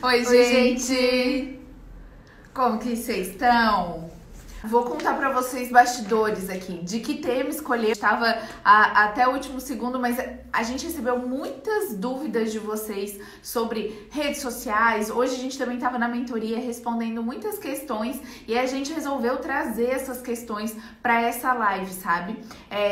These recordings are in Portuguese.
Oi, gente! Como que vocês estão? Vou contar pra vocês bastidores aqui, de que tema escolher. Estava até o último segundo, mas a gente recebeu muitas dúvidas de vocês sobre redes sociais. Hoje a gente também estava na mentoria respondendo muitas questões e a gente resolveu trazer essas questões para essa live, sabe?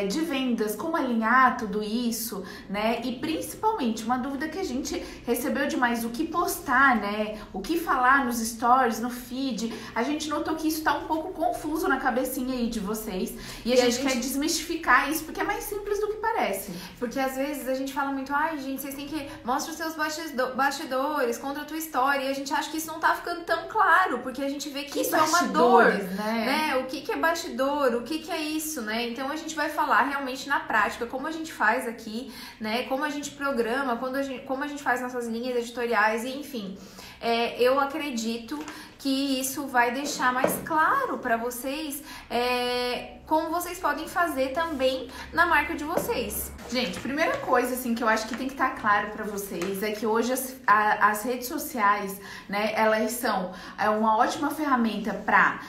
De vendas, como alinhar tudo isso, né? E principalmente uma dúvida que a gente recebeu demais, o que postar, né? O que falar nos stories, no feed. A gente notou que isso tá um pouco confuso na cabecinha aí de vocês e a gente quer desmistificar isso porque é mais simples do que parece. Porque às vezes a gente fala muito, ai gente, vocês têm que mostrar os seus bastidores, conta a tua história, e a gente acha que isso não tá ficando tão claro, porque a gente vê que isso é uma dor, né? O que é bastidor, o que é isso, né? Então a gente vai falar realmente na prática, como a gente faz aqui, né? Como a gente programa, como a gente faz nossas linhas editoriais, e enfim. Eu acredito que isso vai deixar mais claro para vocês como vocês podem fazer também na marca de vocês. Gente, primeira coisa assim que eu acho que tem que estar claro para vocês é que hoje as redes sociais, né, elas são uma ótima ferramenta para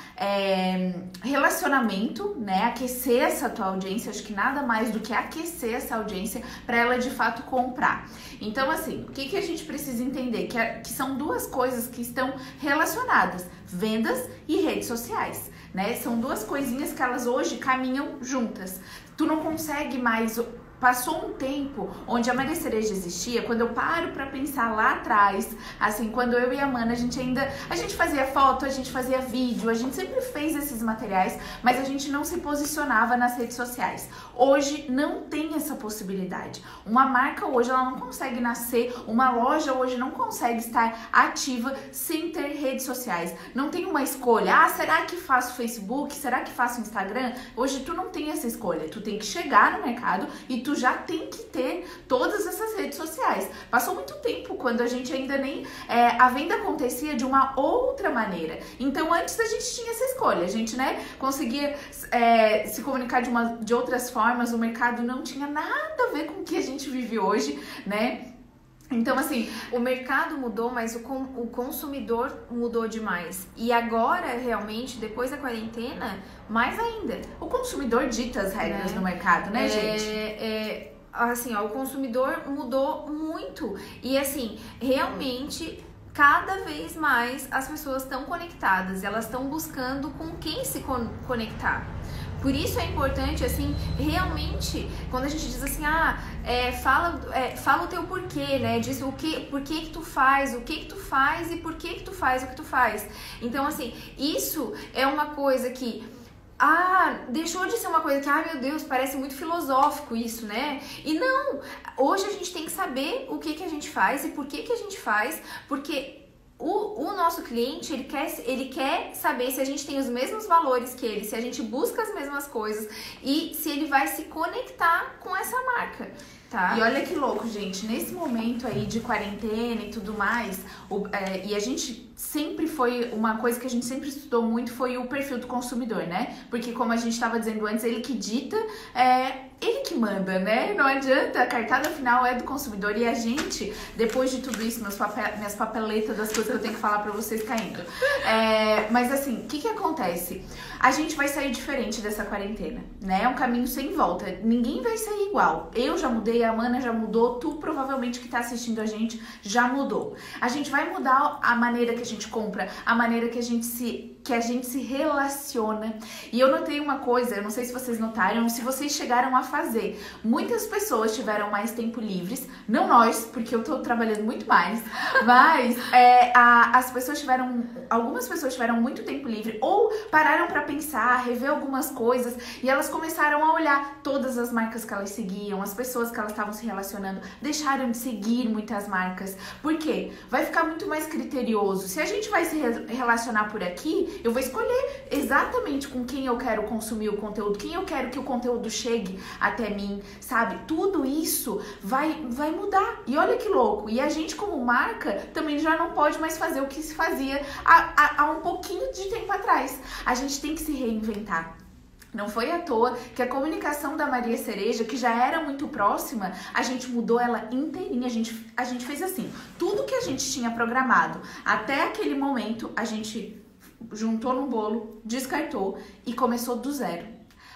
relacionamento, né, aquecer essa tua audiência. Acho que nada mais do que aquecer essa audiência para ela de fato comprar. Então, assim, o que a gente precisa entender? Que são duas coisas que estão relacionadas: vendas e redes sociais, né? São duas coisinhas que elas hoje caminham juntas. Tu não consegue mais... Passou um tempo onde a Maria Cereja existia. Quando eu paro pra pensar lá atrás, assim, quando eu e a Mana, a gente fazia foto, a gente fazia vídeo, a gente sempre fez esses materiais, mas a gente não se posicionava nas redes sociais. Hoje não tem essa possibilidade. Uma marca hoje, ela não consegue nascer, uma loja hoje não consegue estar ativa sem ter redes sociais. Não tem uma escolha, será que faço Facebook? Será que faço Instagram? Hoje tu não tem essa escolha, tu tem que chegar no mercado e tu já tem que ter todas essas redes sociais. Passou muito tempo quando a gente ainda nem... a venda acontecia de uma outra maneira. Então, antes a gente tinha essa escolha. A gente, né, conseguia se comunicar de outras formas. O mercado não tinha nada a ver com o que a gente vive hoje, né? Então, assim, o mercado mudou, mas o consumidor mudou demais. E agora, realmente, depois da quarentena, mais ainda. O consumidor dita as regras no mercado, né, gente? Assim, o consumidor mudou muito. E, assim, realmente... Cada vez mais as pessoas estão conectadas, elas estão buscando com quem se conectar. Por isso é importante, assim, realmente, quando a gente diz assim, fala o teu porquê, né? Diz por que tu faz, o que tu faz e por que tu faz o que tu faz. Então, assim, isso é uma coisa que... deixou de ser uma coisa que, meu Deus, parece muito filosófico isso, né? E não, hoje a gente tem que saber o que a gente faz e por que a gente faz, porque o nosso cliente, ele quer saber se a gente tem os mesmos valores que ele, se a gente busca as mesmas coisas e se ele vai se conectar com essa marca. Tá. E olha que louco, gente, nesse momento aí de quarentena e tudo mais, e a gente sempre foi, uma coisa que a gente sempre estudou muito foi o perfil do consumidor, né? Porque como a gente estava dizendo antes, ele que dita, ele que manda, né? Não adianta, a cartada final é do consumidor e a gente, depois de tudo isso, minhas papeletas das coisas que eu tenho que falar pra vocês caindo. Mas assim, o que acontece? A gente vai sair diferente dessa quarentena, né? É um caminho sem volta, ninguém vai sair igual. Eu já mudei, a Mana já mudou, tu provavelmente que tá assistindo a gente já mudou. A gente vai mudar a maneira que a gente compra, a maneira que a gente se relaciona. E eu notei uma coisa, eu não sei se vocês notaram, se vocês chegaram a fazer. Muitas pessoas tiveram mais tempo livres, não nós, porque eu tô trabalhando muito mais, mas algumas pessoas tiveram muito tempo livre ou pararam pra pensar, rever algumas coisas e elas começaram a olhar todas as marcas que elas seguiam, as pessoas que elas estavam se relacionando, deixaram de seguir muitas marcas. Por quê? Vai ficar muito mais criterioso. Se a gente vai se relacionar por aqui, eu vou escolher exatamente com quem eu quero consumir o conteúdo, quem eu quero que o conteúdo chegue até mim, sabe? Tudo isso vai mudar. E olha que louco. E a gente, como marca, também já não pode mais fazer o que se fazia há um pouquinho de tempo atrás. A gente tem que se reinventar. Não foi à toa que a comunicação da Maria Cereja, que já era muito próxima, a gente mudou ela inteirinha. A gente fez assim, tudo que a gente tinha programado até aquele momento, a gente juntou no bolo, descartou e começou do zero.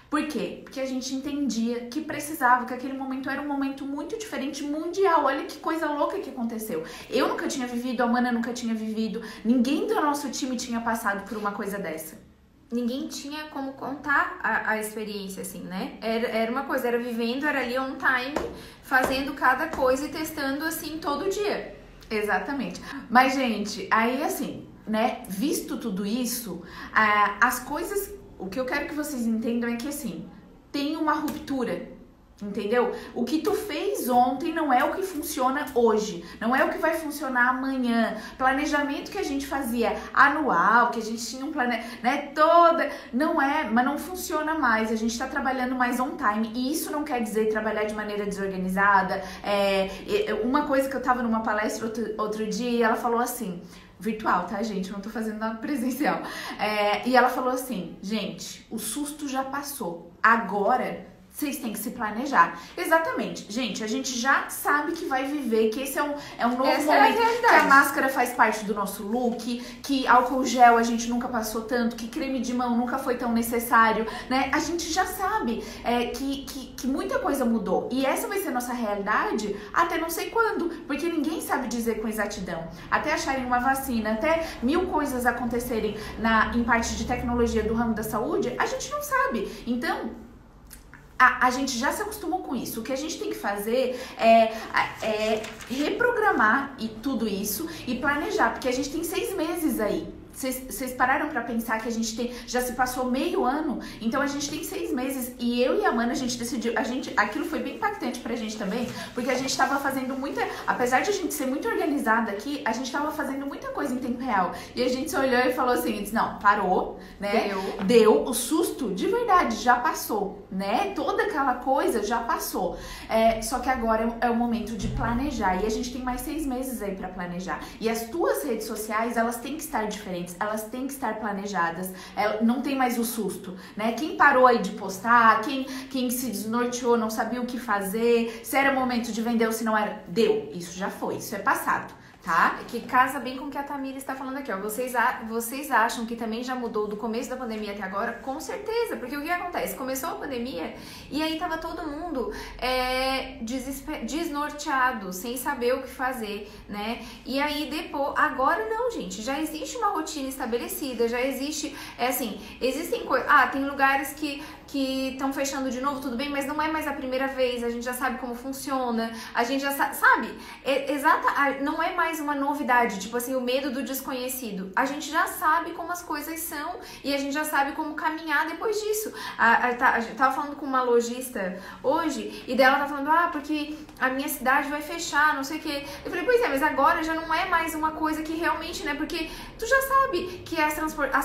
Por quê? Porque a gente entendia que precisava, que aquele momento era um momento muito diferente, mundial. Olha que coisa louca que aconteceu. Eu nunca tinha vivido, a Mana nunca tinha vivido, ninguém do nosso time tinha passado por uma coisa dessa. Ninguém tinha como contar a experiência, assim, né? Era uma coisa, era vivendo, era ali on time, fazendo cada coisa e testando, assim, todo dia. Exatamente. Mas, gente, aí, assim, né, visto tudo isso, as coisas, o que eu quero que vocês entendam é que, assim, tem uma ruptura. Entendeu? O que tu fez ontem não é o que funciona hoje, não é o que vai funcionar amanhã. Planejamento que a gente fazia anual, que a gente tinha um planejamento, né, não é, mas não funciona mais. A gente tá trabalhando mais on time e isso não quer dizer trabalhar de maneira desorganizada. Uma coisa que eu tava numa palestra outro dia e ela falou assim, virtual, tá, gente? Não tô fazendo nada presencial. E ela falou assim, gente, o susto já passou. Agora vocês têm que se planejar. Exatamente. Gente, a gente já sabe que vai viver, que esse é um novo momento, que a máscara faz parte do nosso look, que álcool gel a gente nunca passou tanto, que creme de mão nunca foi tão necessário, né? A gente já sabe que muita coisa mudou. E essa vai ser a nossa realidade até não sei quando, porque ninguém sabe dizer com exatidão. Até acharem uma vacina, até 1000 coisas acontecerem em parte de tecnologia do ramo da saúde, a gente não sabe. Então, a gente já se acostumou com isso. O que a gente tem que fazer é reprogramar tudo isso e planejar, porque a gente tem 6 meses aí. Vocês pararam pra pensar que a gente já se passou meio ano, então a gente tem 6 meses e eu e a Mana, a gente decidiu, aquilo foi bem impactante pra gente também, porque a gente tava fazendo apesar de a gente ser muito organizada aqui, a gente tava fazendo muita coisa em tempo real, e a gente se olhou e falou assim, disse, não, parou, né, deu, o susto de verdade já passou, né, toda aquela coisa já passou, só que agora é o momento de planejar, e a gente tem mais 6 meses aí pra planejar, e as tuas redes sociais, elas têm que estar diferentes, elas têm que estar planejadas, não tem mais o susto, né? Quem parou aí de postar, quem se desnorteou, não sabia o que fazer, se era momento de vender ou se não era, deu, isso já foi, isso é passado. Tá? Que casa bem com o que a Tamira está falando aqui, ó. Vocês acham que também já mudou do começo da pandemia até agora? Com certeza, porque o que acontece? Começou a pandemia e aí tava todo mundo desnorteado, sem saber o que fazer, né? E aí depois, agora não, gente, já existe uma rotina estabelecida, já existe, existem coisas, tem lugares que estão fechando de novo, tudo bem, mas não é mais a primeira vez, a gente já sabe como funciona, a gente já sabe, não é mais uma novidade, tipo assim, o medo do desconhecido, a gente já sabe como as coisas são e a gente já sabe como caminhar depois disso. A gente tava falando com uma lojista hoje e dela tá falando, porque a minha cidade vai fechar, não sei o que. Eu falei, pois é, mas agora já não é mais uma coisa que realmente, né, porque tu já sabe que as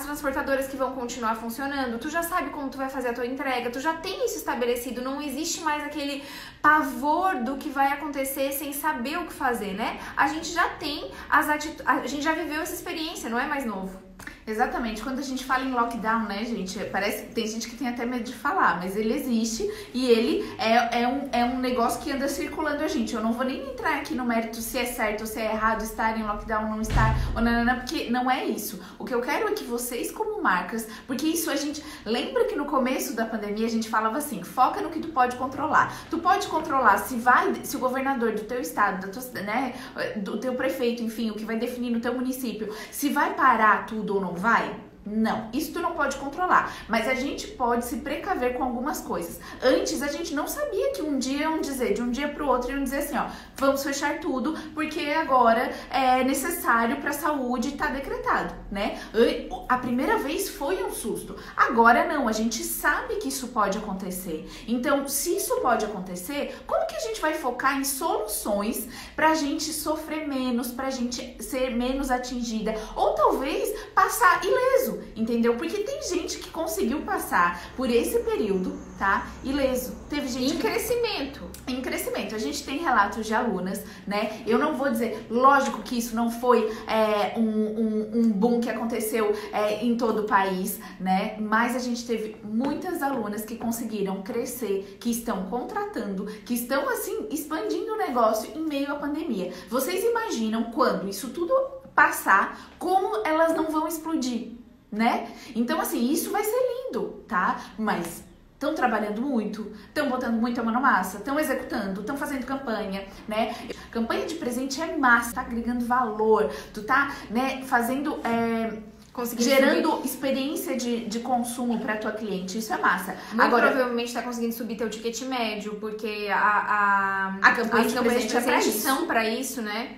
transportadoras que vão continuar funcionando, tu já sabe como tu vai fazer a tua entrega, tu já tem isso estabelecido, não existe mais aquele pavor do que vai acontecer sem saber o que fazer, né? A gente já tem a gente já viveu essa experiência, não é mais novo. Exatamente, quando a gente fala em lockdown, né, gente, parece que tem gente que tem até medo de falar, mas ele existe e ele é um negócio que anda circulando a gente. Eu não vou nem entrar aqui no mérito se é certo ou se é errado estar em lockdown, não estar, ou não, porque não é isso. O que eu quero é que vocês, como marcas, porque isso a gente, lembra que no começo da pandemia a gente falava assim, foca no que tu pode controlar. Tu pode controlar se o governador do teu estado, né, do teu prefeito, enfim, o que vai definir no teu município, se vai parar tudo ou não vai? Não, isso tu não pode controlar, mas a gente pode se precaver com algumas coisas. Antes a gente não sabia que um dia iam dizer, de um dia pro outro iam dizer assim, vamos fechar tudo porque agora é necessário pra saúde, tá decretado, né? A primeira vez foi um susto, agora não, a gente sabe que isso pode acontecer. Então, se isso pode acontecer, como que a gente vai focar em soluções pra gente sofrer menos, pra gente ser menos atingida, ou talvez passar ileso? ileso, entendeu? Porque tem gente que conseguiu passar por esse período, tá? Ileso. Teve gente em crescimento. Em crescimento. A gente tem relatos de alunas, né? Eu não vou dizer, lógico que isso não foi um boom que aconteceu em todo o país, né? Mas a gente teve muitas alunas que conseguiram crescer, que estão contratando, que estão, assim, expandindo o negócio em meio à pandemia. Vocês imaginam quando isso tudo passar, como elas não vão explodir, né? Então, assim, isso vai ser lindo, tá? Mas estão trabalhando muito, estão botando muita mão na massa, estão executando, estão fazendo campanha, né? Campanha de presente é massa, tá agregando valor, tu tá, né, fazendo, gerando experiência de consumo para tua cliente, isso é massa. Muito agora, provavelmente tá conseguindo subir teu ticket médio, porque a campanha de presente é para isso, né?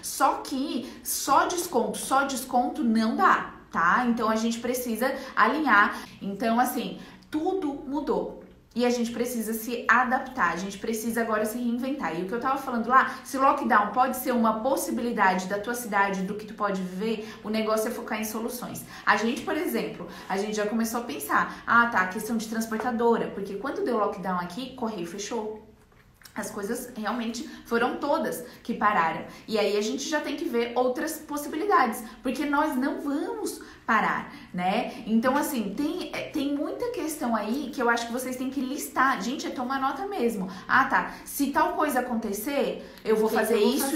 Só que só desconto não dá, tá? Então a gente precisa alinhar. Então, assim, tudo mudou e a gente precisa se adaptar, a gente precisa agora se reinventar. E o que eu tava falando lá, se lockdown pode ser uma possibilidade da tua cidade, do que tu pode viver, o negócio é focar em soluções. A gente, por exemplo, a gente já começou a pensar, a questão de transportadora, porque quando deu lockdown aqui, Correio fechou. As coisas realmente foram todas que pararam. E aí a gente já tem que ver outras possibilidades, porque nós não vamos parar, né? Então, assim, tem muita questão aí que eu acho que vocês têm que listar. Gente, tomar nota mesmo. Se tal coisa acontecer, eu vou fazer isso.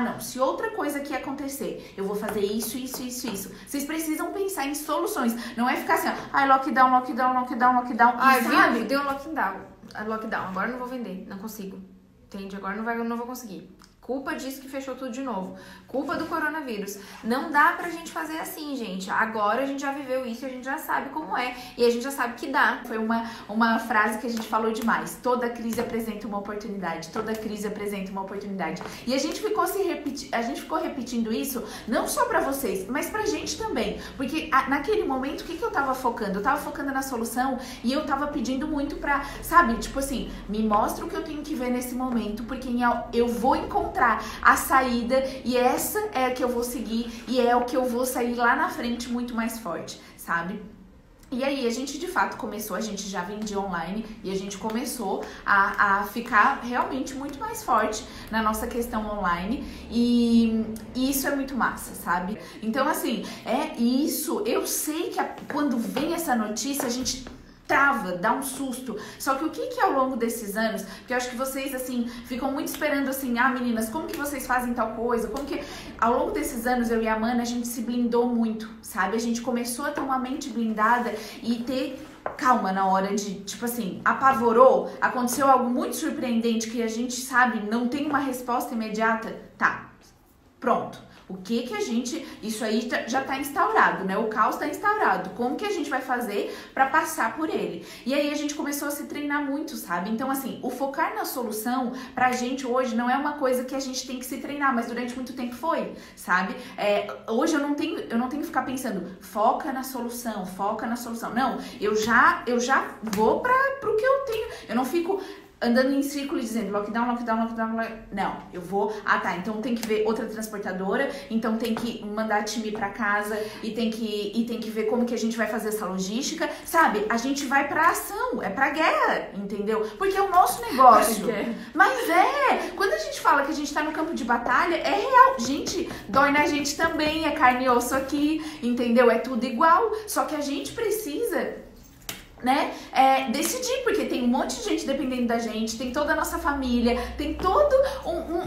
Não, se outra coisa aqui acontecer, eu vou fazer isso. Vocês precisam pensar em soluções. Não é ficar assim, lockdown. Sabe? Deu lockdown, agora eu não vou vender, não consigo. Entende? Agora não vou conseguir. Culpa disso que fechou tudo de novo. Culpa do coronavírus. Não dá pra gente fazer assim, gente. Agora a gente já viveu isso, a gente já sabe como é. E a gente já sabe que dá. Foi uma frase que a gente falou demais. Toda crise apresenta uma oportunidade. Toda crise apresenta uma oportunidade. E a gente ficou repetindo isso, não só pra vocês, mas pra gente também. Porque naquele momento, o que eu tava focando? Eu tava focando na solução e eu tava pedindo muito pra, sabe? Tipo assim, me mostra o que eu tenho que ver nesse momento, porque eu vou encontrar a saída e essa é a que eu vou seguir e é o que eu vou sair lá na frente muito mais forte, sabe? E aí a gente de fato começou, a gente já vendia online e a gente começou a ficar realmente muito mais forte na nossa questão online e isso é muito massa, sabe? Então, assim, eu sei que quando vem essa notícia a gente trava, dá um susto. Só que o que ao longo desses anos, porque eu acho que vocês, assim, ficam muito esperando, assim, meninas, como que vocês fazem tal coisa? Como que... Ao longo desses anos, eu e a Amanda, a gente se blindou muito, sabe? A gente começou a ter uma mente blindada e ter calma na hora de, tipo assim, apavorou, aconteceu algo muito surpreendente que a gente, sabe, não tem uma resposta imediata. Tá, pronto. O que a gente... Isso aí já tá instaurado, né? O caos tá instaurado. Como que a gente vai fazer pra passar por ele? E aí a gente começou a se treinar muito, sabe? Então, assim, o focar na solução pra gente hoje não é uma coisa que a gente tem que se treinar, mas durante muito tempo foi, sabe? Hoje eu não tenho que ficar pensando, foca na solução. Não, eu já vou pro que eu tenho. Eu não fico andando em círculo dizendo lockdown. Não, eu vou... então tem que ver outra transportadora, então tem que mandar time pra casa e tem que ver como que a gente vai fazer essa logística, sabe? A gente vai pra ação, é pra guerra, entendeu? Porque é o nosso negócio. Mas quando a gente fala que a gente tá no campo de batalha, é real. Gente, dói na gente também, é carne e osso aqui, entendeu? É tudo igual, só que a gente precisa... né, decidir, porque tem um monte de gente dependendo da gente, tem toda a nossa família, tem todo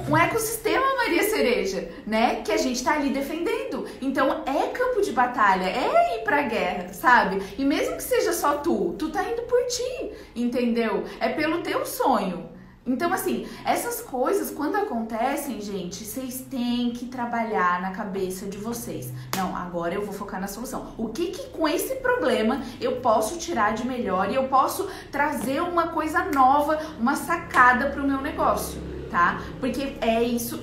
um ecossistema Maria Cereja, né, que a gente tá ali defendendo. Então é campo de batalha, é ir pra guerra, sabe? E mesmo que seja só tu tá indo por ti, entendeu? É pelo teu sonho. Então, assim, essas coisas, quando acontecem, gente, vocês têm que trabalhar na cabeça de vocês. Não, agora eu vou focar na solução. O que com esse problema eu posso tirar de melhor e eu posso trazer uma coisa nova, uma sacada pro meu negócio, tá? Porque é isso,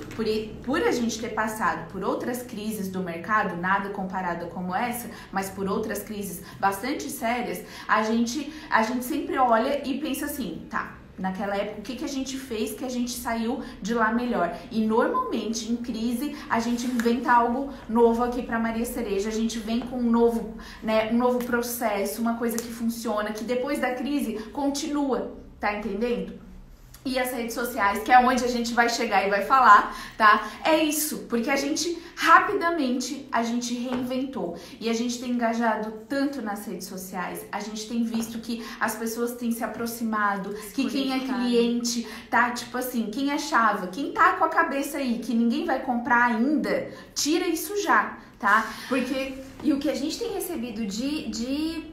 por a gente ter passado por outras crises do mercado, nada comparada como essa, mas por outras crises bastante sérias, a gente sempre olha e pensa assim, tá, Naquela época, o que a gente fez que a gente saiu de lá melhor? E normalmente, em crise, a gente inventa algo novo aqui para Maria Cereja. A gente vem com um novo, né, um novo processo, uma coisa que funciona, que depois da crise continua, tá entendendo? E as redes sociais, que é onde a gente vai chegar e vai falar, tá? É isso, porque a gente rapidamente a gente reinventou e a gente tem engajado tanto nas redes sociais, a gente tem visto que as pessoas têm se aproximado, que quem é cliente, tá? Tipo assim, quem achava, quem tá com a cabeça aí que ninguém vai comprar ainda, tira isso já, tá? Porque e o que a gente tem recebido de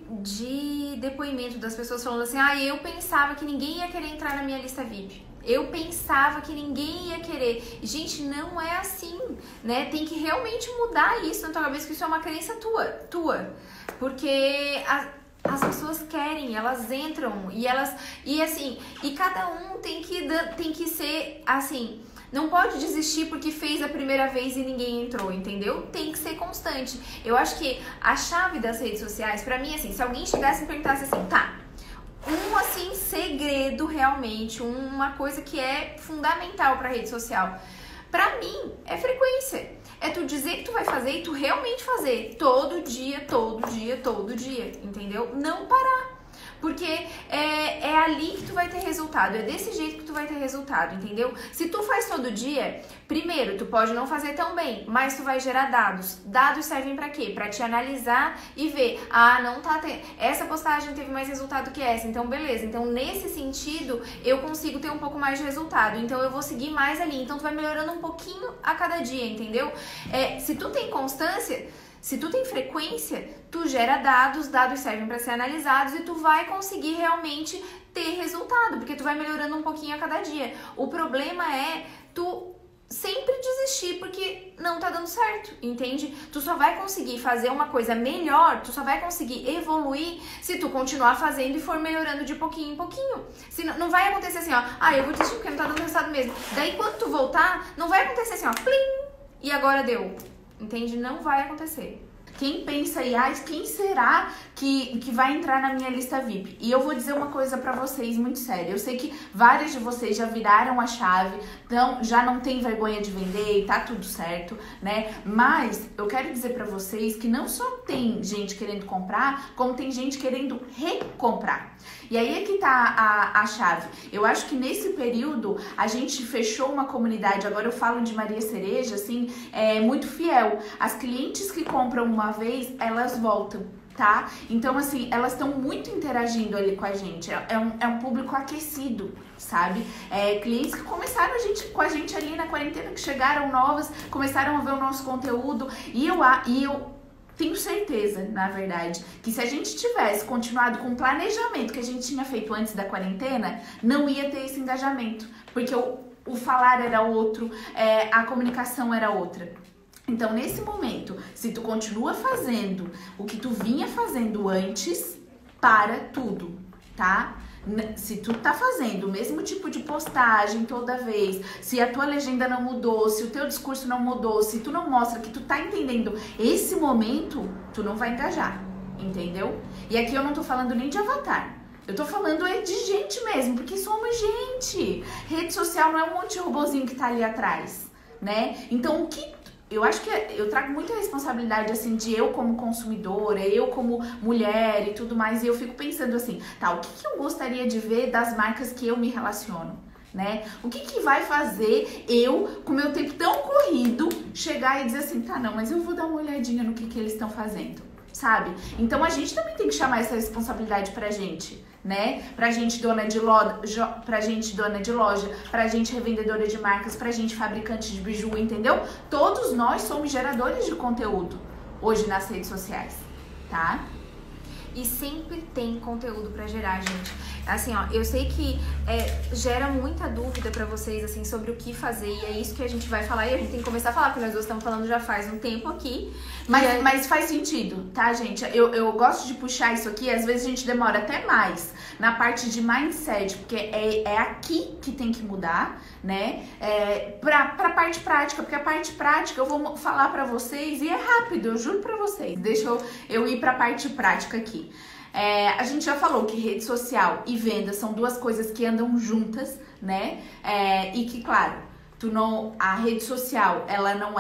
depoimento das pessoas falando assim, eu pensava que ninguém ia querer entrar na minha lista VIP. Eu pensava que ninguém ia querer. Gente, não é assim, né? Tem que realmente mudar isso na tua cabeça, que isso é uma crença tua. Porque as pessoas querem, elas entram e cada um tem que ser assim. Não pode desistir porque fez a primeira vez e ninguém entrou, entendeu? Tem que ser constante. Eu acho que a chave das redes sociais, pra mim, assim, se alguém chegasse e me perguntasse assim, assim, segredo realmente, uma coisa que é fundamental pra rede social, pra mim, é frequência. É tu dizer que tu vai fazer e tu realmente fazer todo dia, entendeu? Não parar. Porque é ali que tu vai ter resultado, é desse jeito que tu vai ter resultado, entendeu? Se tu faz todo dia, primeiro, tu pode não fazer tão bem, mas tu vai gerar dados. Dados servem pra quê? Pra te analisar e ver, não tá essa postagem teve mais resultado que essa, então beleza. Então nesse sentido, eu consigo ter um pouco mais de resultado, então eu vou seguir mais ali. Então tu vai melhorando um pouquinho a cada dia, entendeu? Se tu tem constância, se tu tem frequência, tu gera dados servem para ser analisados e tu vai conseguir realmente ter resultado, porque tu vai melhorando um pouquinho a cada dia. O problema é tu sempre desistir porque não tá dando certo, entende? Tu só vai conseguir fazer uma coisa melhor, tu só vai conseguir evoluir se tu continuar fazendo e for melhorando de pouquinho em pouquinho. Se não vai acontecer assim, eu vou desistir porque não tá dando resultado mesmo. Daí quando tu voltar, não vai acontecer assim, plim, e agora deu. Entende? Não vai acontecer. Quem pensa aí, quem será que vai entrar na minha lista VIP? E eu vou dizer uma coisa pra vocês muito séria. Eu sei que vários de vocês já viraram a chave, então já não tem vergonha de vender e tá tudo certo, né? Mas eu quero dizer pra vocês que não só tem gente querendo comprar, como tem gente querendo recomprar. E aí é que tá a chave. Eu acho que nesse período a gente fechou uma comunidade, agora eu falo de Maria Cereja, assim, muito fiel. As clientes que compram uma vez, elas voltam, tá? Então, assim, elas estão muito interagindo ali com a gente. É um público aquecido, sabe? Clientes que começaram com a gente ali na quarentena, que chegaram novas, começaram a ver o nosso conteúdo. E eu tenho certeza, na verdade, que se a gente tivesse continuado com o planejamento que a gente tinha feito antes da quarentena, não ia ter esse engajamento. Porque o falar era outro, a comunicação era outra. Então, nesse momento, se tu continua fazendo o que tu vinha fazendo antes, para tudo, tá? Se tu tá fazendo o mesmo tipo de postagem toda vez, se a tua legenda não mudou, se o teu discurso não mudou, se tu não mostra que tu tá entendendo esse momento, tu não vai engajar, entendeu? E aqui eu não tô falando nem de avatar. Eu tô falando de gente mesmo, porque somos gente. Rede social não é um monte de robozinho que tá ali atrás, né? Então, eu acho que eu trago muita responsabilidade, assim, de eu como consumidora, eu como mulher e tudo mais, e eu fico pensando assim, o que eu gostaria de ver das marcas que eu me relaciono, né? O que vai fazer eu, com meu tempo tão corrido, chegar e dizer assim, não, mas eu vou dar uma olhadinha no que eles estão fazendo, sabe? Então a gente também tem que chamar essa responsabilidade pra gente, né? Pra gente dona de loja, pra gente revendedora de marcas, pra gente fabricante de biju, entendeu? Todos nós somos geradores de conteúdo hoje nas redes sociais, tá? E sempre tem conteúdo pra gerar, gente. Assim, eu sei que gera muita dúvida pra vocês, assim, sobre o que fazer. E é isso que a gente vai falar. E a gente tem que começar a falar, porque nós dois estamos falando já faz um tempo aqui. Mas faz sentido, tá, gente? Eu gosto de puxar isso aqui. Às vezes a gente demora até mais na parte de mindset, porque é aqui que tem que mudar, né? Pra parte prática, porque a parte prática eu vou falar pra vocês e é rápido, eu juro pra vocês. Deixa eu ir pra parte prática aqui. A gente já falou que rede social e venda são duas coisas que andam juntas, né? E que, claro, a rede social, ela não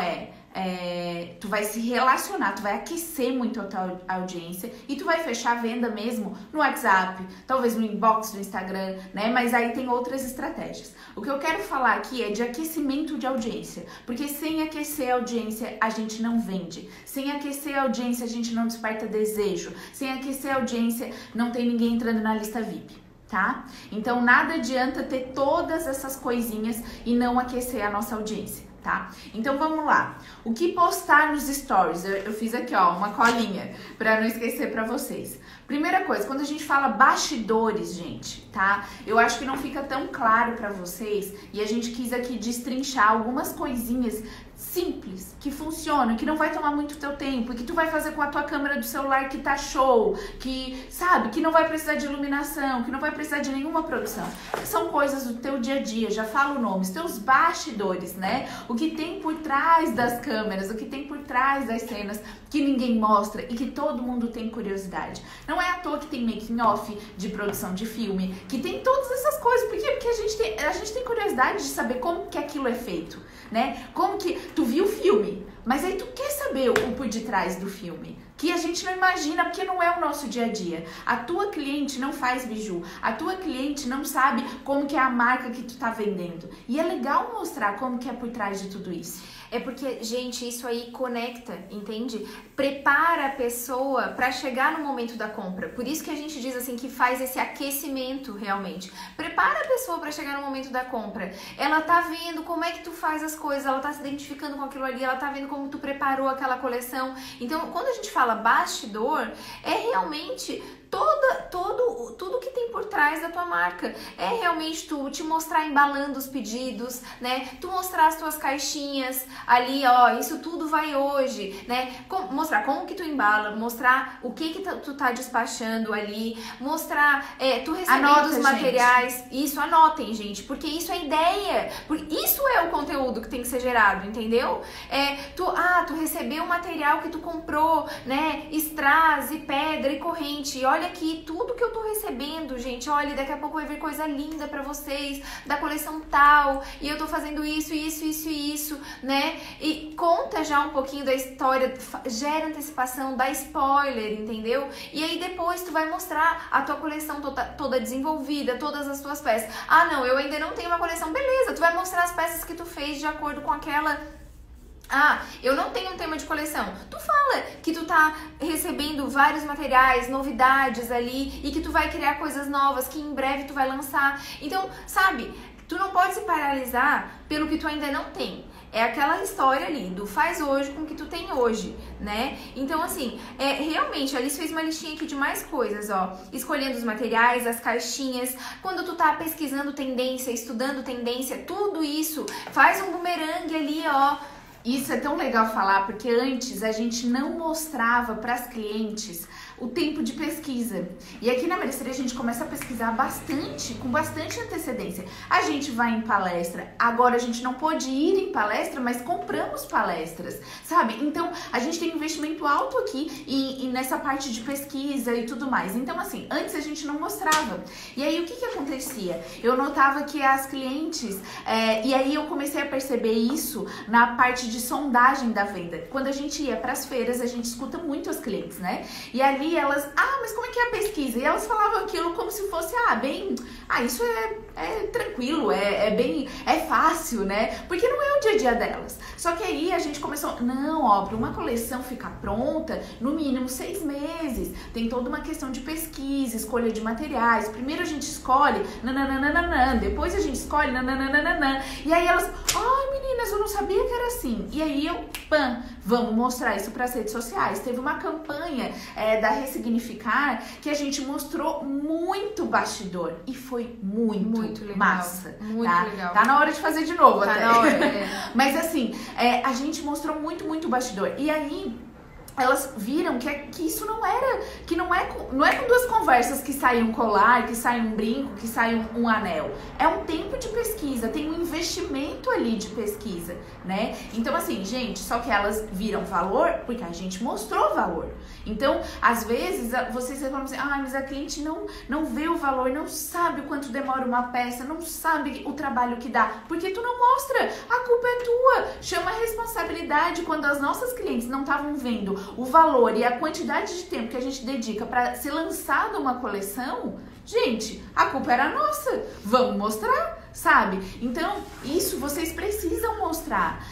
tu vai se relacionar, tu vai aquecer muito a tua audiência e tu vai fechar a venda mesmo no WhatsApp, talvez no inbox do Instagram, né? Mas aí tem outras estratégias. O que eu quero falar aqui é de aquecimento de audiência, porque sem aquecer a audiência a gente não vende, sem aquecer a audiência a gente não desperta desejo, sem aquecer a audiência não tem ninguém entrando na lista VIP. Tá? Então nada adianta ter todas essas coisinhas e não aquecer a nossa audiência, tá? Então vamos lá. O que postar nos stories? Eu fiz aqui, ó, uma colinha para não esquecer para vocês. Primeira coisa, quando a gente fala bastidores, gente, tá? Eu acho que não fica tão claro para vocês e a gente quis aqui destrinchar algumas coisinhas simples, que funcionam, que não vai tomar muito teu tempo e que tu vai fazer com a tua câmera do celular que tá show, que, sabe, que não vai precisar de iluminação, que não vai precisar de nenhuma produção. São coisas do teu dia a dia, já falo o nome, os teus bastidores, né? O que tem por trás das câmeras, o que tem por trás das cenas que ninguém mostra e que todo mundo tem curiosidade. Não é à toa que tem making off de produção de filme, que tem todas essas coisas. Por quê? Porque a gente tem curiosidade de saber como que aquilo é feito, né? Como que tu viu o filme, mas aí tu quer saber o por detrás do filme, que a gente não imagina, porque não é o nosso dia a dia. A tua cliente não faz biju, a tua cliente não sabe como que é a marca que tu tá vendendo. E é legal mostrar como que é por trás de tudo isso. É porque, gente, isso aí conecta, entende? Prepara a pessoa para chegar no momento da compra. Por isso que a gente diz assim que faz esse aquecimento realmente. Prepara a pessoa para chegar no momento da compra. Ela tá vendo como é que tu faz as coisas, ela tá se identificando com aquilo ali, ela tá vendo como tu preparou aquela coleção. Então, quando a gente fala bastidor, é realmente tudo que tem por trás da tua marca. É realmente tu te mostrar embalando os pedidos, né? Tu mostrar as tuas caixinhas ali, ó, isso tudo vai hoje, né? Mostrar como que tu embala, mostrar o que tu tá despachando ali, mostrar tu recebendo os materiais. Gente. Isso, anotem, gente, porque isso é ideia, isso é o conteúdo que tem que ser gerado, entendeu? Tu recebeu o material que tu comprou, né? Strass e pedra e corrente, olha aqui, tudo que eu tô recebendo, gente, olha, daqui a pouco vai vir coisa linda pra vocês, da coleção tal, e eu tô fazendo isso, né? E conta já um pouquinho da história, gera antecipação, dá spoiler, entendeu? E aí depois tu vai mostrar a tua coleção toda desenvolvida, todas as tuas peças. Ah, não, eu ainda não tenho uma coleção, beleza, tu vai mostrar as peças que tu fez de acordo com aquela... Ah, eu não tenho um tema de coleção. Tu fala que tu tá recebendo vários materiais, novidades ali e que tu vai criar coisas novas que em breve tu vai lançar. Então, sabe, tu não pode se paralisar pelo que tu ainda não tem. É aquela história ali do faz hoje com o que tu tem hoje, né? Então, assim, realmente, a Alice fez uma listinha aqui de mais coisas, ó. Escolhendo os materiais, as caixinhas, quando tu tá pesquisando tendência, estudando tendência, tudo isso, faz um bumerangue ali, ó. Isso é tão legal falar, porque antes a gente não mostrava para as clientes o tempo de pesquisa. E aqui na Mereceria a gente começa a pesquisar bastante, com bastante antecedência. A gente vai em palestra, agora a gente não pode ir em palestra, mas compramos palestras, sabe? Então a gente tem investimento alto aqui e nessa parte de pesquisa e tudo mais. Então assim, antes a gente não mostrava. E aí o que acontecia? Eu notava que as clientes, e aí eu comecei a perceber isso na parte de sondagem da venda. Quando a gente ia para as feiras, a gente escuta muito as clientes, né? E ali elas, mas como é que é a pesquisa? E elas falavam aquilo como se fosse, isso é tranquilo, é fácil, né? Porque não é o dia a dia delas. Só que aí a gente começou, para uma coleção ficar pronta, no mínimo 6 meses. Tem toda uma questão de pesquisa, escolha de materiais. Primeiro a gente escolhe, depois a gente escolhe, E aí elas, meninas, eu não sabia que era assim. E aí vamos mostrar isso para as redes sociais. Teve uma campanha da Ressignificar que a gente mostrou muito bastidor e foi muito legal, massa. Muito legal. Tá na hora de fazer de novo, tá na hora, Mas assim, a gente mostrou muito bastidor. E aí elas viram que isso não é com duas conversas que sai um colar, que sai um brinco, que sai um anel. É um tempo de pesquisa, tem um investimento ali de pesquisa, né? Então, assim, gente, só que elas viram valor porque a gente mostrou valor. Então, às vezes, vocês falam assim, mas a cliente não vê o valor, não sabe o quanto demora uma peça, não sabe o trabalho que dá, porque tu não mostra, a culpa é tua. Chama a responsabilidade. Quando as nossas clientes não estavam vendo o valor e a quantidade de tempo que a gente dedica para ser lançada uma coleção, gente, a culpa era nossa. Vamos mostrar, sabe? Então, isso vocês precisam mostrar.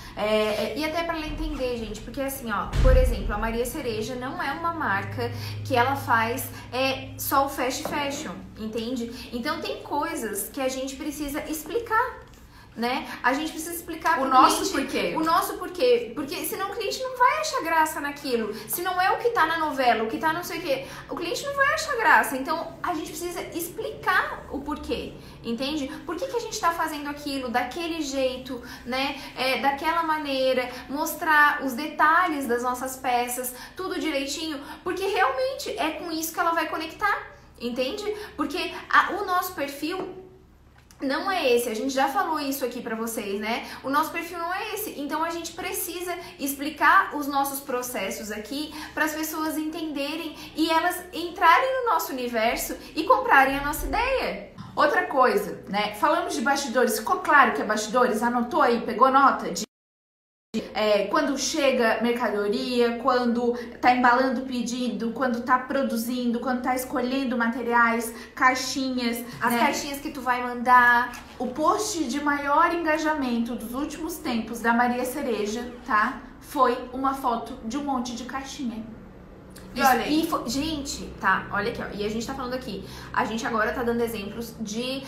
E até para ela entender, gente, porque assim, ó, por exemplo, a Maria Cereja não é uma marca que ela faz só o fast fashion, entende? Então tem coisas que a gente precisa explicar, né? A gente precisa explicar o nosso porquê. O nosso porquê. Porque senão o cliente não vai achar graça naquilo. Se não é o que tá na novela, o que tá não sei o quê, o cliente não vai achar graça. Então a gente precisa explicar o porquê, entende? Por que a gente tá fazendo aquilo daquele jeito, né? Daquela maneira, mostrar os detalhes das nossas peças, tudo direitinho, porque realmente é com isso que ela vai conectar, entende? Porque o nosso perfil não é esse, a gente já falou isso aqui pra vocês, né? O nosso perfil não é esse, então a gente precisa explicar os nossos processos aqui para as pessoas entenderem e elas entrarem no nosso universo e comprarem a nossa ideia. Outra coisa, né? Falamos de bastidores, ficou claro que é bastidores? Anotou aí, pegou nota de quando chega mercadoria, quando tá embalando o pedido, quando tá produzindo, quando tá escolhendo materiais, caixinhas, as caixinhas que tu vai mandar. O post de maior engajamento dos últimos tempos da Maria Cereja, tá? Foi uma foto de um monte de caixinha. E olha, gente, tá, olha aqui, ó, e a gente tá falando aqui, a gente agora tá dando exemplos de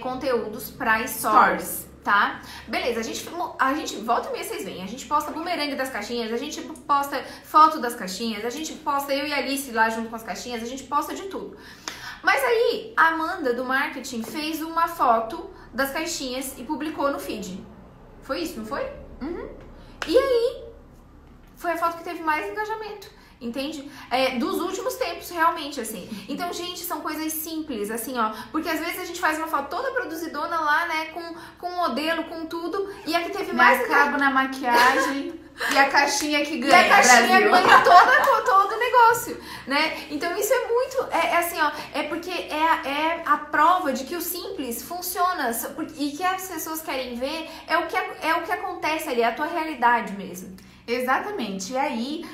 conteúdos pra stories. Tá? Beleza, a gente volta e meia, vocês veem, a gente posta bumerangue das caixinhas, a gente posta foto das caixinhas, a gente posta eu e a Alice lá junto com as caixinhas, a gente posta de tudo. Mas aí, a Amanda do marketing fez uma foto das caixinhas e publicou no feed. Foi isso, não foi? Uhum. E aí, foi a foto que teve mais engajamento. Entende? Dos últimos tempos, realmente, assim. Então, gente, são coisas simples, assim, ó. Porque às vezes a gente faz uma foto toda produzidona lá, né? Com modelo, com tudo. E a que teve mais... acabo na maquiagem e a caixinha que ganha. E a caixinha ganha todo o negócio, né? Então, isso é muito... assim, ó. É porque é a prova de que o simples funciona. E que as pessoas querem ver é o que acontece ali, é a tua realidade mesmo. Exatamente, e aí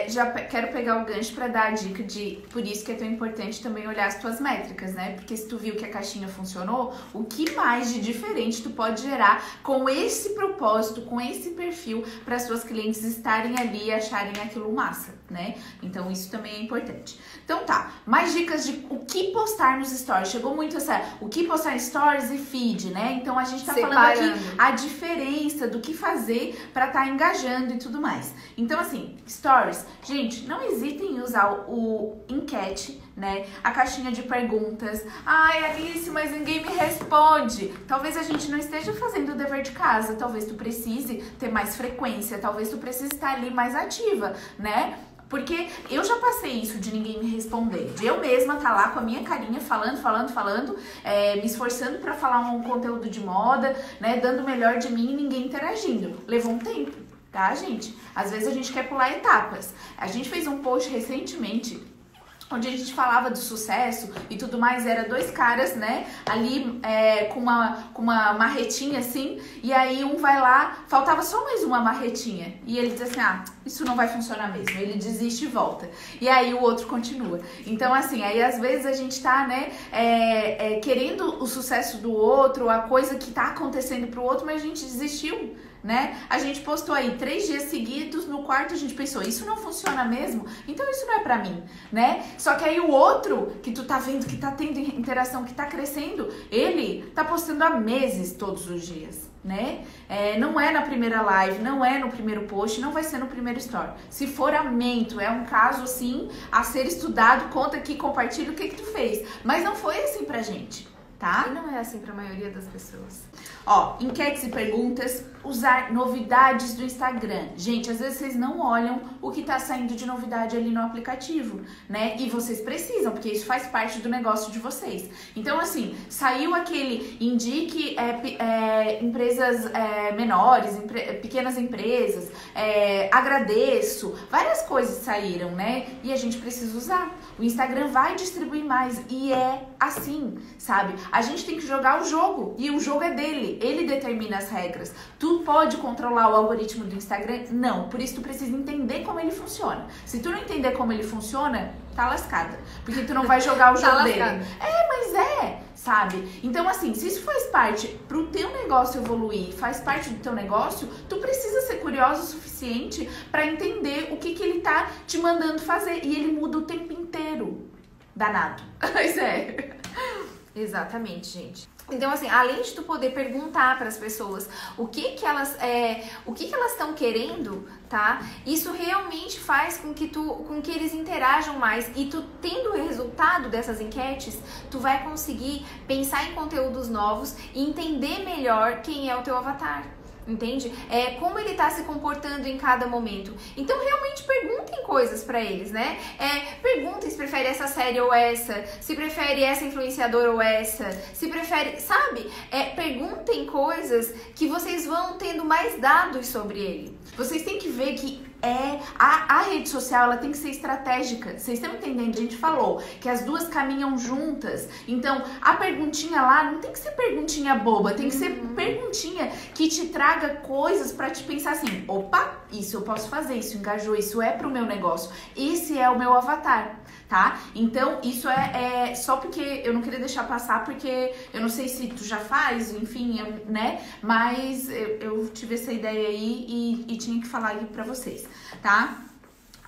já quero pegar o gancho para dar a dica por isso que é tão importante também olhar as tuas métricas, né? Porque se tu viu que a caixinha funcionou, o que mais de diferente tu pode gerar com esse propósito, com esse perfil, para as suas clientes estarem ali e acharem aquilo massa, né? Então isso também é importante. Então tá, mais dicas de o que postar nos stories. Chegou muito o que postar em stories e feed, né? Então a gente tá falando aqui a diferença do que fazer para estar engajando e tudo mais. Então assim, stories, gente, não hesitem em usar o enquete, né? A caixinha de perguntas. Ai, Alice, mas ninguém me responde. Talvez a gente não esteja fazendo o dever de casa, talvez tu precise ter mais frequência, talvez tu precise estar ali mais ativa, né? Porque eu já passei isso de ninguém me responder, de eu mesma estar lá com a minha carinha falando, me esforçando para falar um conteúdo de moda, né, dando o melhor de mim e ninguém interagindo. Levou um tempo, tá, gente? Às vezes a gente quer pular etapas. A gente fez um post recentemente onde a gente falava do sucesso e tudo mais, era dois caras, né, ali com uma marretinha assim, e aí um vai lá, faltava só mais uma marretinha, e ele diz assim, isso não vai funcionar mesmo, ele desiste e volta, e aí o outro continua. Então assim, aí às vezes a gente tá, né, querendo o sucesso do outro, a coisa que tá acontecendo pro outro, mas a gente desistiu, né? A gente postou aí 3 dias seguidos, no quarto a gente pensou, isso não funciona mesmo? Então isso não é pra mim, né? Só que aí o outro, que tu tá vendo, que tá tendo interação, que tá crescendo, ele tá postando há meses todos os dias, né? Não é na primeira live, não é no primeiro post, não vai ser no primeiro story. Se for aumento, é um caso assim a ser estudado, conta aqui, compartilha o que tu fez. Mas não foi assim pra gente, tá? E não é assim para a maioria das pessoas. Ó, enquetes e perguntas, usar novidades do Instagram. Gente, às vezes vocês não olham o que tá saindo de novidade ali no aplicativo, né? E vocês precisam, porque isso faz parte do negócio de vocês. Então, assim, saiu aquele indique empresas menores, pequenas empresas, agradeço, várias coisas saíram, né? E a gente precisa usar. O Instagram vai distribuir mais e é assim, sabe? A gente tem que jogar o jogo e o jogo é dele. Ele determina as regras. Tu pode controlar o algoritmo do Instagram? Não. Por isso tu precisa entender como ele funciona. Se tu não entender como ele funciona, tá lascada. Porque tu não vai jogar o jogo dele. Sabe? Então, assim, se isso faz parte pro teu negócio evoluir, faz parte do teu negócio, tu precisa ser curioso o suficiente pra entender o que ele tá te mandando fazer. E ele muda o tempo inteiro. Danado. Mas Exatamente, gente. Então, assim, além de tu poder perguntar para as pessoas o que elas estão querendo, tá? Isso realmente faz com que eles interajam mais, e tu tendo o resultado dessas enquetes, tu vai conseguir pensar em conteúdos novos e entender melhor quem é o teu avatar. Entende? Como ele tá se comportando em cada momento. Então, realmente perguntem coisas pra eles, né? Perguntem se prefere essa série ou essa, se prefere essa influenciadora ou essa, se prefere, sabe? Perguntem coisas que vocês vão tendo mais dados sobre ele. Vocês têm que ver que a rede social, ela tem que ser estratégica. Vocês estão entendendo? A gente falou que as duas caminham juntas. Então, a perguntinha lá não tem que ser perguntinha boba, tem que ser perguntinha que te traga coisas pra te pensar assim: opa, isso eu posso fazer, isso engajou, isso é pro meu negócio, esse é o meu avatar, tá? Então, isso é só porque eu não queria deixar passar, porque eu não sei se tu já faz, enfim, né? Mas eu tive essa ideia aí e tinha que falar aí pra vocês, tá?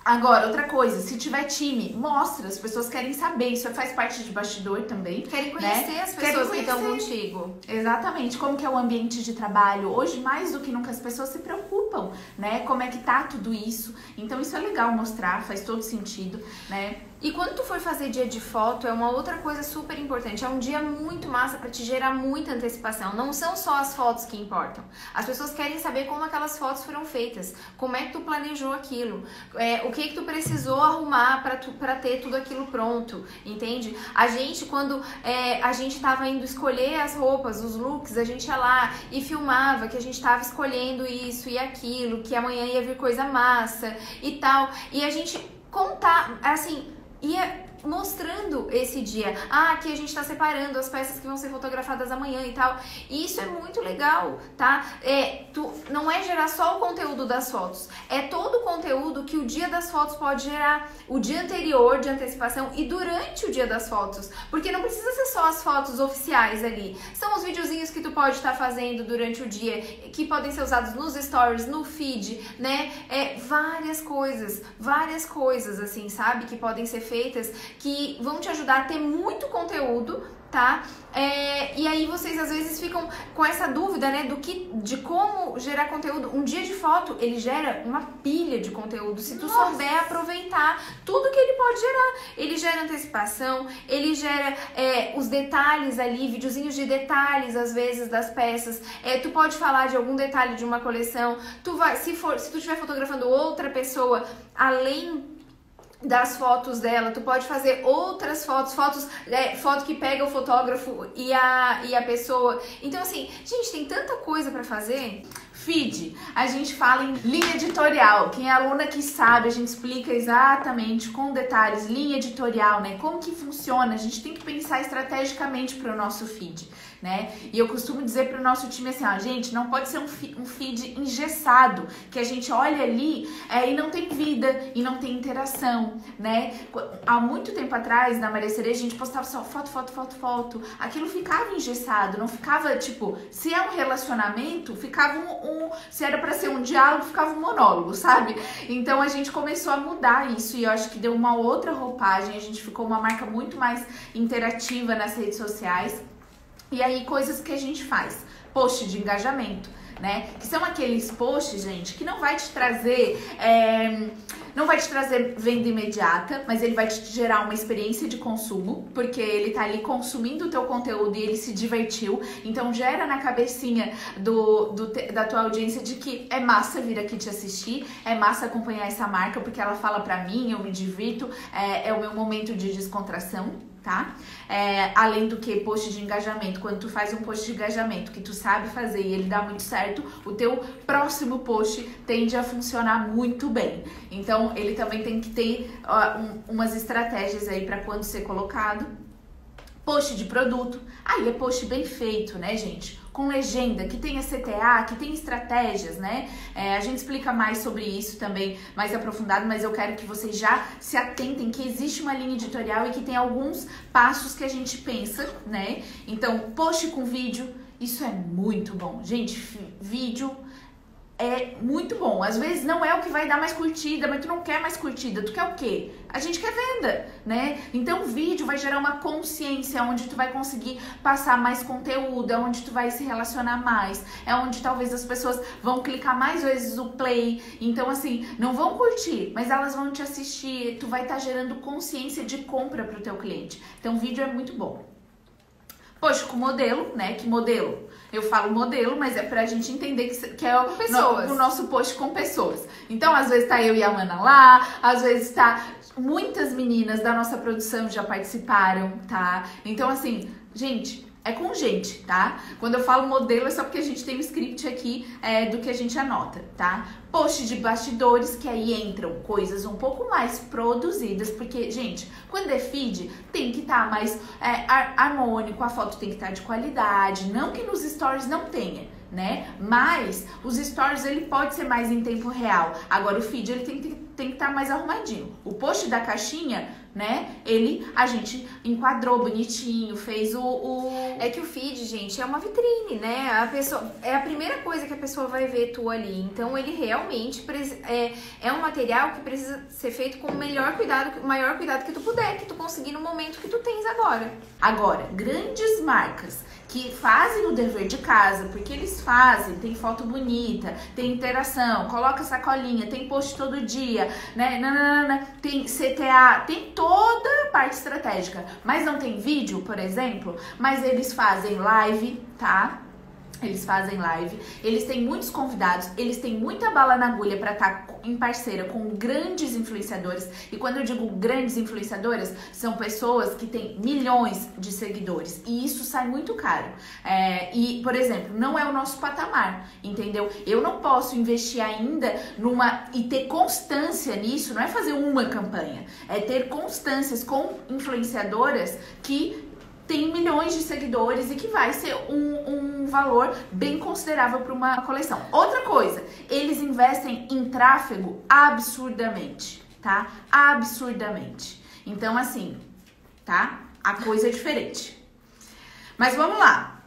Agora, outra coisa, se tiver time, mostra, as pessoas querem saber, isso faz parte de bastidor também. Querem conhecer, né? As pessoas que estão contigo. Exatamente, como que é o ambiente de trabalho. Hoje, mais do que nunca, as pessoas se preocupam, né? Como é que tá tudo isso. Então, isso é legal mostrar, faz todo sentido, né? E quando tu for fazer dia de foto, é uma outra coisa super importante. É um dia muito massa pra te gerar muita antecipação. Não são só as fotos que importam. As pessoas querem saber como aquelas fotos foram feitas, como é que tu planejou aquilo, o que tu precisou arrumar pra ter tudo aquilo pronto, entende? A gente, quando a gente tava indo escolher as roupas, os looks, a gente ia lá e filmava que a gente tava escolhendo isso e aquilo, que amanhã ia vir coisa massa e tal. E a gente contar, assim, ia mostrando esse dia. Aqui a gente tá separando as peças que vão ser fotografadas amanhã e tal. E isso é muito legal, tá? Não é gerar só o conteúdo das fotos, é todo o conteúdo que o dia das fotos pode gerar, o dia anterior de antecipação e durante o dia das fotos, porque não precisa ser só as fotos oficiais ali, são os videozinhos que tu pode estar fazendo durante o dia, que podem ser usados nos stories, no feed, né? Várias coisas assim, sabe? Que podem ser feitas, que vão te ajudar a ter muito conteúdo, tá? E aí vocês às vezes ficam com essa dúvida, né, de como gerar conteúdo. Um dia de foto, ele gera uma pilha de conteúdo, se tu souber aproveitar tudo que ele pode gerar. Ele gera antecipação, ele gera os detalhes ali, videozinhos de detalhes às vezes das peças. Tu pode falar de algum detalhe de uma coleção. Se tu estiver fotografando outra pessoa, além das fotos dela, tu pode fazer outras foto que pega o fotógrafo e a pessoa. Então, assim, gente, tem tanta coisa pra fazer. Feed, a gente fala em linha editorial. Quem é aluna que sabe, a gente explica exatamente, com detalhes, linha editorial, né? Como que funciona, a gente tem que pensar estrategicamente para o nosso feed, né? E eu costumo dizer para o nosso time assim, gente, não pode ser um feed engessado, que a gente olha ali e não tem vida, e não tem interação, né? Há muito tempo atrás, na Maria Cereja, a gente postava só foto. Aquilo ficava engessado, não ficava, tipo, se é um relacionamento, ficava se era pra ser um diálogo, ficava um monólogo, sabe? Então a gente começou a mudar isso e eu acho que deu uma outra roupagem, a gente ficou uma marca muito mais interativa nas redes sociais. E aí, coisas que a gente faz, post de engajamento, né? Que são aqueles posts, gente, que não vai te trazer... Não vai te trazer venda imediata, mas ele vai te gerar uma experiência de consumo, porque ele tá ali consumindo o teu conteúdo e ele se divertiu. Então gera na cabecinha da tua audiência de que é massa vir aqui te assistir, é massa acompanhar essa marca, porque ela fala pra mim, eu me divirto, é o meu momento de descontração. Tá? Além do que post de engajamento, quando tu faz um post de engajamento que tu sabe fazer e ele dá muito certo, o teu próximo post tende a funcionar muito bem. Então ele também tem que ter umas estratégias aí para quando ser colocado. Post de produto, aí é post bem feito, né, gente? Com legenda, que tenha CTA, que tenha estratégias, né? A gente explica mais sobre isso também, mais aprofundado, mas eu quero que vocês já se atentem que existe uma linha editorial e que tem alguns passos que a gente pensa, né? Então, post com vídeo, isso é muito bom. Gente, vídeo é muito bom. Às vezes não é o que vai dar mais curtida, mas tu não quer mais curtida. Tu quer o quê? A gente quer venda, né? Então o vídeo vai gerar uma consciência onde tu vai conseguir passar mais conteúdo, é onde tu vai se relacionar mais, é onde talvez as pessoas vão clicar mais vezes o play. Então assim, não vão curtir, mas elas vão te assistir, tu vai estar gerando consciência de compra pro teu cliente. Então o vídeo é muito bom. Poxa, com modelo, né? Que modelo? Eu falo modelo, mas é pra gente entender que é o nosso post com pessoas. Então, às vezes tá eu e a Mana lá, às vezes tá... Muitas meninas da nossa produção já participaram, tá? Então, assim, gente... É com gente, tá? Quando eu falo modelo é só porque a gente tem um script aqui do que a gente anota, tá? Post de bastidores, que aí entram coisas um pouco mais produzidas, porque, gente, quando é feed, tem que estar mais harmônico, a foto tem que estar de qualidade, não que nos stories não tenha, né? Mas os stories, ele pode ser mais em tempo real. Agora, o feed, ele tem que estar mais arrumadinho. O post da caixinha, né? A gente enquadrou bonitinho, fez É que o feed, gente, é uma vitrine, né? A pessoa, é a primeira coisa que a pessoa vai ver tu ali. Então, ele realmente é um material que precisa ser feito com o maior cuidado que tu puder, que tu conseguir no momento que tu tens agora. Agora, grandes marcas que fazem o dever de casa, porque eles fazem, tem foto bonita, tem interação, coloca sacolinha, tem post todo dia, né? Tem CTA, tem toda a parte estratégica, mas não tem vídeo, por exemplo, mas eles fazem live, tá? Eles fazem live, eles têm muitos convidados, eles têm muita bala na agulha para estar em parceira com grandes influenciadores. E quando eu digo grandes influenciadoras, são pessoas que têm milhões de seguidores. E isso sai muito caro. E, por exemplo, não é o nosso patamar, entendeu? Eu não posso investir ainda e ter constância nisso, não é fazer uma campanha. É ter constâncias com influenciadoras que tem milhões de seguidores e que vai ser um valor bem considerável para uma coleção. Outra coisa, eles investem em tráfego absurdamente, tá? Absurdamente. Então, assim, tá? A coisa é diferente. Mas vamos lá.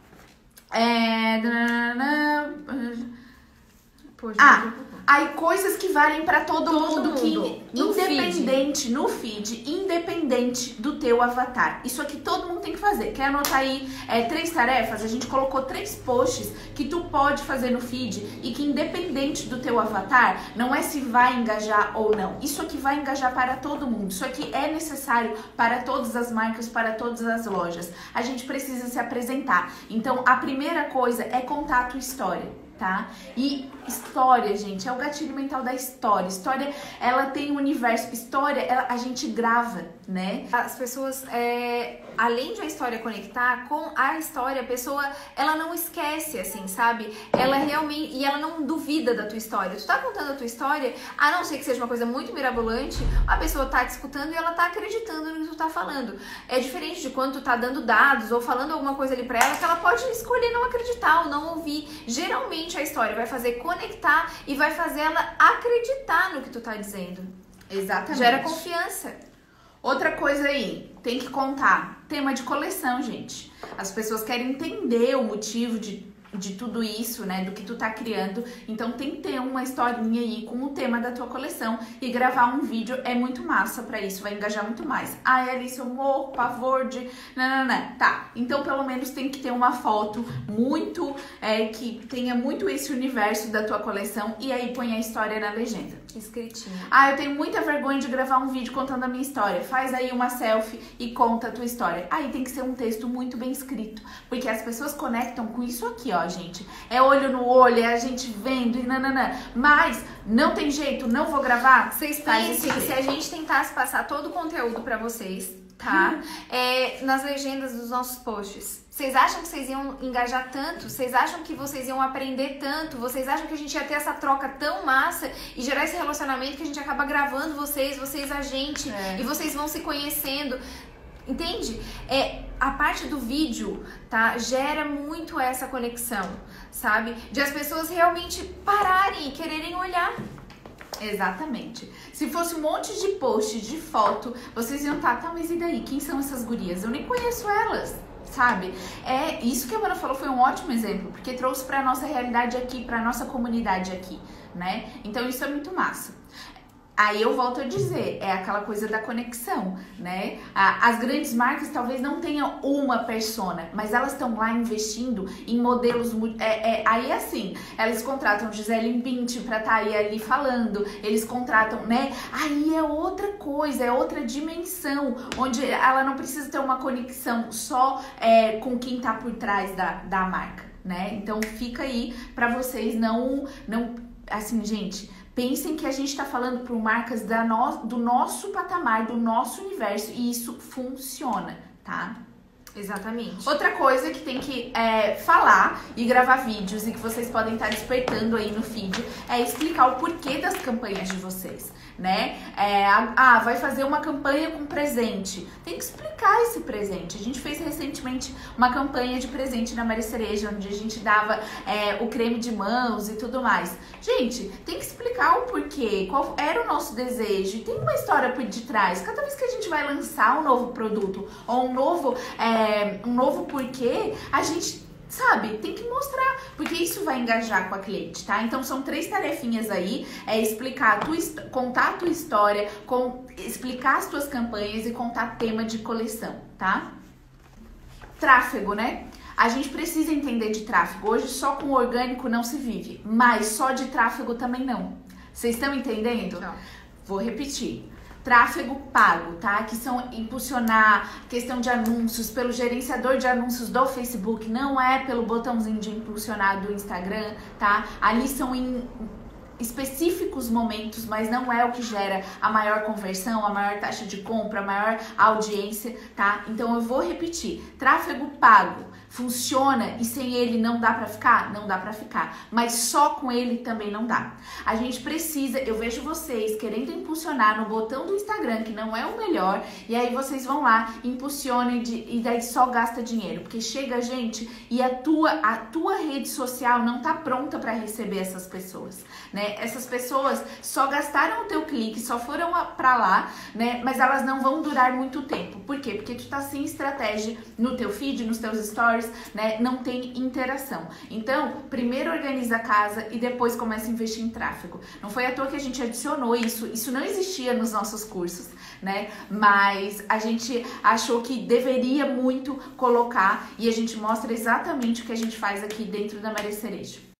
Aí coisas que valem pra todo mundo, que independente, no feed, independente do teu avatar. Isso aqui todo mundo tem que fazer. Quer anotar aí 3 tarefas? A gente colocou 3 posts que tu pode fazer no feed e que independente do teu avatar, não é se vai engajar ou não. Isso aqui vai engajar para todo mundo. Isso aqui é necessário para todas as marcas, para todas as lojas. A gente precisa se apresentar. Então, a primeira coisa é contar a tua história. Tá? E história, gente, é o gatilho mental da história. História, ela tem um universo. História, a gente grava, né? As pessoas, além de a história conectar com a história, a pessoa, ela não esquece, assim, sabe? Ela realmente, e ela não duvida da tua história. Tu tá contando a tua história, a não ser que seja uma coisa muito mirabolante, a pessoa tá te escutando e ela tá acreditando no que tu tá falando. É diferente de quando tu tá dando dados ou falando alguma coisa ali pra ela, que ela pode escolher não acreditar ou não ouvir. Geralmente a história vai fazer conectar e vai fazer ela acreditar no que tu tá dizendo. Exatamente. Gera confiança. Outra coisa aí, tem que contar. Tema de coleção, gente. As pessoas querem entender o motivo de de tudo isso, né, do que tu tá criando. Então tem que ter uma historinha aí com o tema da tua coleção e gravar um vídeo é muito massa pra isso, vai engajar muito mais. Ai, Alice, eu morro, pavor de... Não. Tá, então pelo menos tem que ter uma foto muito, que tenha muito esse universo da tua coleção e aí põe a história na legenda. Escritinha. Ah, eu tenho muita vergonha de gravar um vídeo contando a minha história. Faz aí uma selfie e conta a tua história. Aí tem que ser um texto muito bem escrito, porque as pessoas conectam com isso aqui, ó, gente. É olho no olho, é a gente vendo e nananã. Mas não tem jeito, não vou gravar. Vocês pensem que se a gente tentasse passar todo o conteúdo pra vocês, tá? Nas legendas dos nossos posts. Vocês acham que vocês iam engajar tanto? Vocês acham que vocês iam aprender tanto? Vocês acham que a gente ia ter essa troca tão massa e gerar esse relacionamento que a gente acaba gravando vocês a gente, e vocês vão se conhecendo? Entende? A parte do vídeo, tá? Gera muito essa conexão, sabe? De as pessoas realmente pararem e quererem olhar. Exatamente. Se fosse um monte de post, de foto, vocês iam tá, mas e daí? Quem são essas gurias? Eu nem conheço elas, sabe? Isso que a Amanda falou foi um ótimo exemplo, porque trouxe pra nossa realidade aqui, pra nossa comunidade aqui, né? Então isso é muito massa. Aí eu volto a dizer, é aquela coisa da conexão, né? As grandes marcas talvez não tenham uma persona, mas elas estão lá investindo em modelos... Aí assim, elas contratam Gisele Bündchen pra estar aí ali falando, eles contratam, né? Aí é outra coisa, é outra dimensão, onde ela não precisa ter uma conexão só com quem tá por trás da marca, né? Então fica aí pra vocês não assim, gente... Pensem que a gente está falando por marcas do nosso patamar, do nosso universo, e isso funciona, tá? Exatamente. Outra coisa que tem que falar e gravar vídeos e que vocês podem estar despertando aí no feed é explicar o porquê das campanhas de vocês, né? Vai fazer uma campanha com presente. Tem que explicar esse presente. A gente fez recentemente uma campanha de presente na Maria Cereja, onde a gente dava o creme de mãos e tudo mais. Gente, tem que explicar o porquê, qual era o nosso desejo. Tem uma história por detrás. Cada vez que a gente vai lançar um novo produto ou um novo porquê, a gente, sabe, tem que mostrar, porque isso vai engajar com a cliente, tá? Então são 3 tarefinhas aí, contar a tua história, explicar as tuas campanhas e contar tema de coleção, tá? Tráfego, né? A gente precisa entender de tráfego. Hoje só com orgânico não se vive, mas só de tráfego também não. Vocês estão entendendo? Não. Vou repetir. Tráfego pago, tá? Que são impulsionar, questão de anúncios, pelo gerenciador de anúncios do Facebook, não é pelo botãozinho de impulsionar do Instagram, tá? Ali são em específicos momentos, mas não é o que gera a maior conversão, a maior taxa de compra, a maior audiência, tá? Então eu vou repetir, tráfego pago funciona e sem ele não dá pra ficar? Não dá pra ficar, mas só com ele também não dá. A gente precisa, eu vejo vocês querendo impulsionar no botão do Instagram, que não é o melhor, e aí vocês vão lá, impulsionam e daí só gasta dinheiro, porque chega gente e a tua rede social não tá pronta pra receber essas pessoas, né? Essas pessoas só gastaram o teu clique, só foram pra lá, né? Mas elas não vão durar muito tempo. Por quê? Porque tu tá sem estratégia no teu feed, nos teus stories, né? Não tem interação. Então, primeiro organiza a casa e depois começa a investir em tráfego. Não foi à toa que a gente adicionou isso não existia nos nossos cursos, né? Mas a gente achou que deveria muito colocar e a gente mostra exatamente o que a gente faz aqui dentro da Maria Cereja.